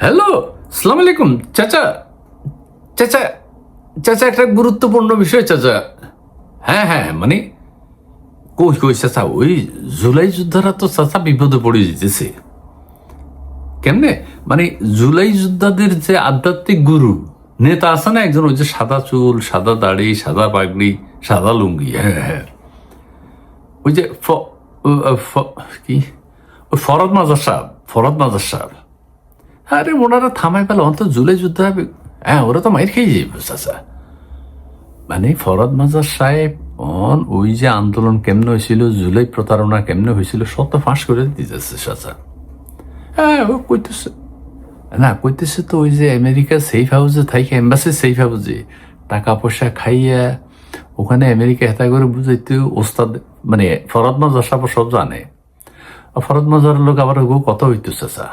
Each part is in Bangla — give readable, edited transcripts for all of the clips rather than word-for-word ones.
হ্যালো, সালাম আলাইকুম চাচা। চাচা, চাচা একটা গুরুত্বপূর্ণ বিষয় চাচা। হ্যাঁ হ্যাঁ, মানে কই কই চাচা, ওই জুলাই যোদ্ধারা তো চাচা বিপদে পড়ে যেতেছে। কেমনে? মানে জুলাই যোদ্ধাদের যে আধ্যাত্মিক গুরু নেতা আছে না একজন, ওই যে সাদা চুল, সাদা দাড়ি, সাদা পাগড়ি, সাদা লুঙ্গি, হ্যাঁ হ্যাঁ, ওই যে কি, ওই ফরদ মাজার সাহেব, ফরদ মাজার সাহেব। আরে ওনারা থামাই পেলে অন্তত জুলাই যুদ্ধ হবে। হ্যাঁ, ওরা তো মাইর খেয়ে যাবে চাচা। মানে ফরদ মাজার সাহেব ওই যে আন্দোলন কেমনে হয়েছিল, জুলাই প্রতারণা কেমনে হয়েছিল, সব তো ফাঁস করে দিতেছে চাচা। হ্যাঁ, ও কইতেছে না, কইতেছে তো ওই যে আমেরিকা সেফ হাউসে থাইকে, এম্বাসি সেফ হাউসে টাকা পয়সা খাইয়া ওখানে আমেরিকা হেতা করে বুঝাইতে ওস্তাদ, মানে ফরদ মাজার সাহেব সব জানে। আর ফরদ মাজারের লোক আবার কত হইতেছে চাচা।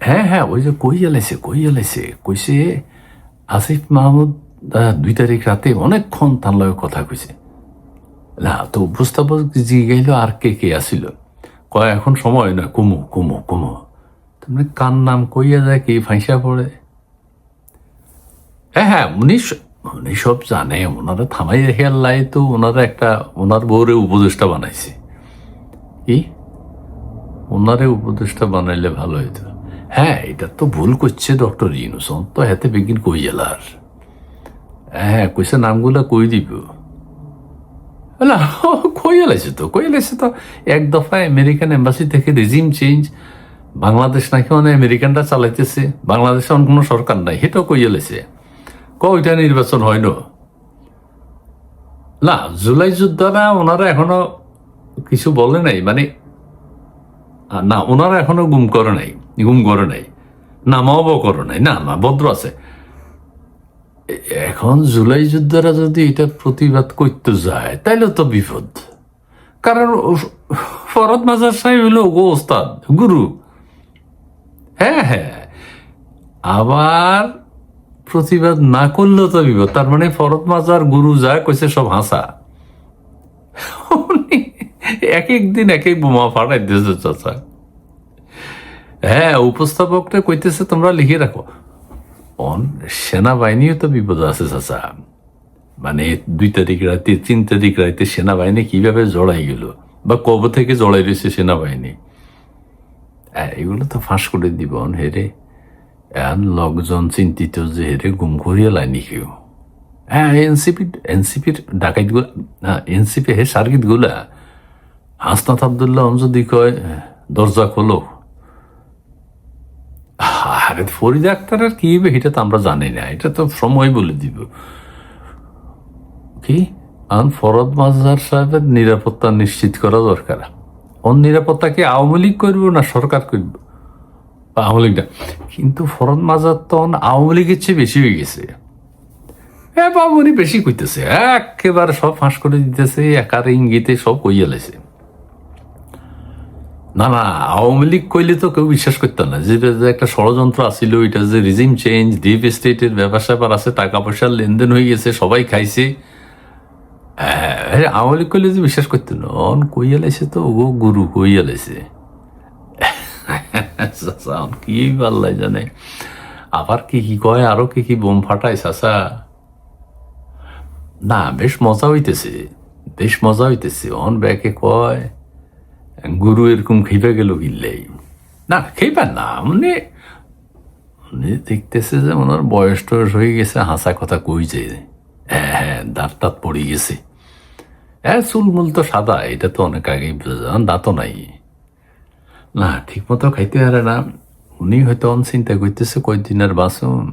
হ্যাঁ হ্যাঁ, ওই যে কইছে আসিফ মাহমুদ 2 তারিখ রাতে অনেকক্ষণ তার লগে কথা কইছে। না তো উপস্থাপক জিগাইল আর কে কে আসিল, কয় এখন সময় না, কুমু কুমু কুমু। তুমি কার নাম কইয়া যায় কি ফাঁসা পড়ে। হ্যাঁ হ্যাঁ, উনি সব জানে। ওনারা থামাই রেখে আল্লাহ তো ওনারা একটা ওনার বউরে উপদেষ্টা বানাইছে। কি, ওনারে উপদেষ্টা বানাইলে ভালো হইতো। হ্যাঁ, এটা তো ভুল করছে ডক্টর ইউনূস, তো হাতে বেগিন কই এলার। হ্যাঁ, কইছে নামগুলা কই দিব না। কই এলাইছে তো এক দফায় আমেরিকান এম্বাসি থেকে রেজিম চেঞ্জ, বাংলাদেশ নাকি মানে আমেরিকানরা চালাইতেছে, বাংলাদেশে অন্য কোনো সরকার নাই, সেটাও কই এলাইছে। ওইটা নির্বাচন হয় না। জুলাই যোদ্ধারা ওনারা এখনো কিছু বলে নাই, মানে না, ওনারা এখনো গুম করে নাই, নামাও করে নাই, না না, ভদ্র আছে। এখন জুলাই যোদ্ধারা যদি এটা প্রতিবাদ করতে যায় তাইলে তো বিপদ। কারণ ফরদ মাজার সাহেব হলো ওস্তাদ, গুরু। হ্যাঁ হ্যাঁ, আবার প্রতিবাদ না করলেও তো বিপদ। তার মানে ফরদ মাজার গুরু যা কইছে সব হাসা। এক এক দিন এক এক বোমা ফাটাই দিয়েছে চাচা। হ্যাঁ, উপস্থাপকটা কইতেছে তোমরা লিখে রাখো। সেনাবাহিনীও তো বিপদ আছে চাচা। মানে 2 তারিখ রাতে, 3 তারিখ রাতে সেনাবাহিনী কিভাবে জড়াই গেল, বা কবে থেকে জড়াই রয়েছে সেনাবাহিনী, এগুলো তো ফাঁস করে দিব হেরে। লোকজন চিন্তিত যে হেরে গুম করিয়া লাইনি কেউ। হ্যাঁ, এনসিপির ডাকাইত গুলা, এনসিপি হে সার্কিট গুলা, হাসনাত আবদুল্লাহ যদি কয় দরজা খোলো, আরে ফরিদা আক্তারের কি হবে এটা তো আমরা জানি না, এটা তো সময় বলে দিব। কি, ফরদ মাজার সাহেবের নিরাপত্তা নিশ্চিত করা দরকার। নিরাপত্তা কি আওয়ামী লীগ করব না সরকার করব? আওয়ামী লীগ না, কিন্তু ফরদ মাজার তো আওয়ামী লীগের চেয়ে বেশি হয়ে গেছে। হ্যাঁ বাবু, উনি বেশি কইতেছে, একেবারে সব ফাঁস করে দিতেছে, একার ইঙ্গিতে সব কইয়া লাইছে। না না, আওয়ামী লীগ কইলে তো কেউ বিশ্বাস করতো না, যেটা যে একটা ষড়যন্ত্র আসিল, এটা যে রিজিম চেঞ্জ, ডিপ স্টেটের ব্যবসা স্যাপার আছে, টাকা পয়সার লেনদেন হয়ে গেছে, সবাই খাইছে। হ্যাঁ, আওয়ামী লীগ কইলে যে বিশ্বাস করতো না, কইয়া লাইছে তো ও গুরু কইয়া লাইছে। কি পাল্লাই জানে আবার কি কি কয়, আরো কি কি বোম ফাটায় চাচা। না, বেশ মজা হইতেছে। ব্যাকে কয় গুরু এরকম খেপে গেল গিল্লাই। না, খেপেন না, উনি দেখতেছে যে ওনার বয়স টয়স হয়ে গেছে, হাসা কথা কই যায়। হ্যাঁ, দাঁত টাত পড়ে গেছে। হ্যাঁ, চুলমুল তো সাদা, এটা তো অনেক আগেই বুঝা যান, দাঁতও নাই। না, ঠিক মতো খাইতে পারে না। উনি হয়তো চিন্তা করতেছে কয়দিন আর বাঁচুন,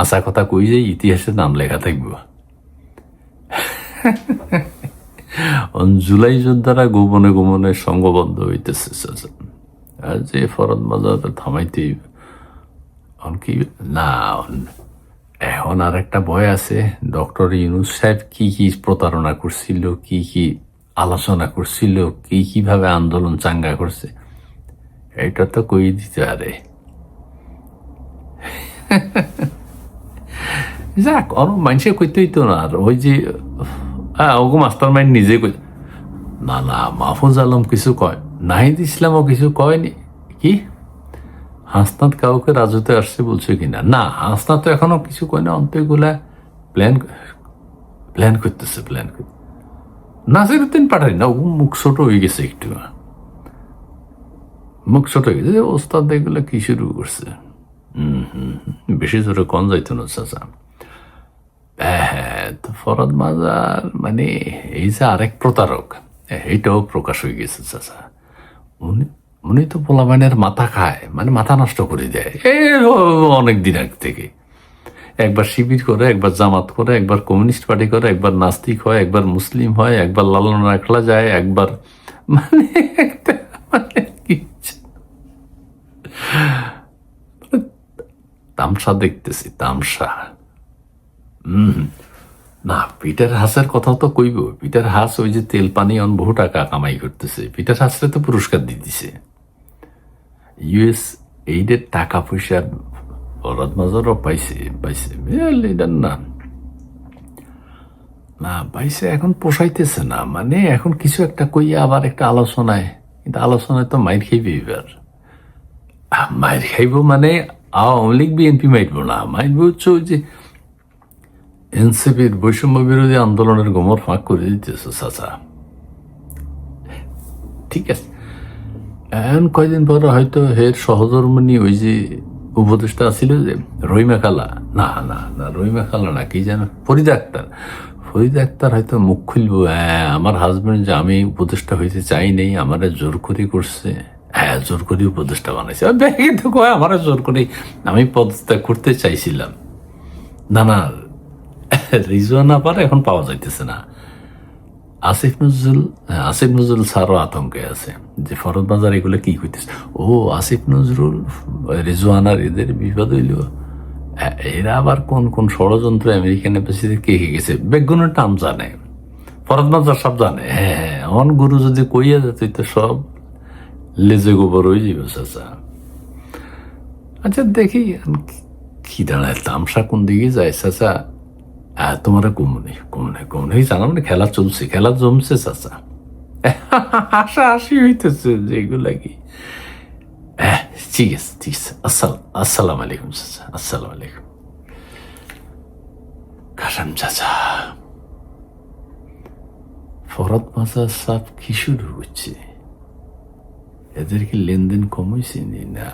আসা কথা কই যে ইতিহাসে নাম লেখা থাকবো। জুলাই যোদ্ধারা গোপনে গোপনে সংঘবদ্ধ হইতেছে আর যে ফরদ মাজার থামাইতে কি না। এখন আর একটা ভয় আছে, ডক্টর ইউনূস সাহেব কি কি প্রতারণা করছিল, কি কি আলোচনা করছিল, কিভাবে আন্দোলন চাঙ্গা করছে, এটা তো কই দিতে পারে। যাক, অনেক মানুষে কইতে হইতো না। আর ওই যে ওগো মাস্টার মাইন্ড নিজে কই, না না, মাহফুজ আলম কিছু কয়, নাহিদ ইসলামও কিছু কয়নি। কি হাসনাত কাউকে রাজুতে আসছে বলছে কিনা? না, হাসনাত তো এখনো কিছু কয় না, অন্তগুলা প্ল্যান প্ল্যান করতেছে, প্ল্যান করতে। নাসিরুদ্দিন পাঠাই না, ও মুখ ছোট হয়ে গেছে একটু, মুখ ছোট হয়ে গেছে। ওস্তাদ এগুলো কি শুরু করছে? বেশি জোরে কন যাইতো না চাচা। হ্যাঁ, তো ফরহাদ মাজার মানে এই যে আরেক প্রতারক, এইটাও প্রকাশ হয়ে গেছে চাচা। উনি উনি তো পোলাপানের মাথা খায়, মানে মাথা নষ্ট করে দেয় এই অনেক দিন আগ থেকে। একবার শিবির করে, একবার জামাত করে, একবার কমিউনিস্ট পার্টি করে, একবার নাস্তিক হয়, একবার মুসলিম হয়, একবার লালন রাখলা যায়, একবার মানে একটা মানে কিচ্ছু। তামসা দেখতেছি, তামসা। না, পিটার হাসের কথা তো কইব। পিটার হাস ওই যে তেল পানি অন বহু টাকা কামাই করতেছে, পিটার হাসরে তো পুরস্কার দিয়ে দিছে ইউএস এইডের টাকা পয়সা। ফরহাদ মাজারও পাইছে, পাইছে লিডার না, না পাইছে, এখন পোষাইতেছে না। মানে এখন কিছু একটা কইয়া আবার একটা আলোচনায়, কিন্তু আলোচনায় তো মাইর খাইবে এবার। মাইর খাইব মানে আওয়ামী লীগ বিএনপি মাইরব না, মাইরব হচ্ছে ওই যে এনসিপির বৈষম্য বিরোধী আন্দোলনের গোমর ফাঁক করে দিতেছে চাচা। ঠিক আছে, এখন কয়দিন পরে হয়তো হের সহধর্মণি ওই যে উপদেষ্টা ছিল যে রহিমা খালা, না না না রহিমা খালা না, কি যেন ফরিদা আক্তার, ফরিদা আক্তার হয়তো মুখ খুলবো, হ্যাঁ আমার হাজবেন্ড যে আমি উপদেষ্টা হইতে চাই নেই, আমার জোর করে করছে। হ্যাঁ, জোর করে উপদেষ্টা বানাইছে। ব্যাগে তো কয় আমার জোর করে, আমি পদত্যাগ করতে চাইছিলাম। না না, রিজওয়ানা পারে এখন পাওয়া যাইতেছে না। আসিফ নজরুল স্যারও আতঙ্কে আছে যে ফরহাদ মাজার এগুলো কি হইতেছে। ও আসিফ নজরুল রিজওয়ানার এদের বিপদ হইল, এরা আবার কোন কোন ষড়যন্ত্র আমেরিকান এম্বাসিতে কে গেছে বেগুনের নাম জানে, ফরহাদ মাজার সব জানে। হ্যাঁ, অন গুরু যদি কইয়া যেত তো সব লেজে গোবর হয়ে যাবে চাচা। আচ্ছা দেখি কি দাঁড়ায়, তামসা কোন দিকে যায় চাচা। তোমার কমনে কমনে কমনে জানা, মানে খেলা চলছে, খেলা জমছে চাচা। হাসা হাসি হইতেছে যেগুলা কি। ঠিক আছে, ঠিক আছে, আসসালাম আলাইকুম চাচা, আসসালাম আলাইকুম। কাসাম চাচা, ফরহাদ মাজার সাপ কি শুরু হচ্ছে? এদের কি লেনদেন কমেছে না?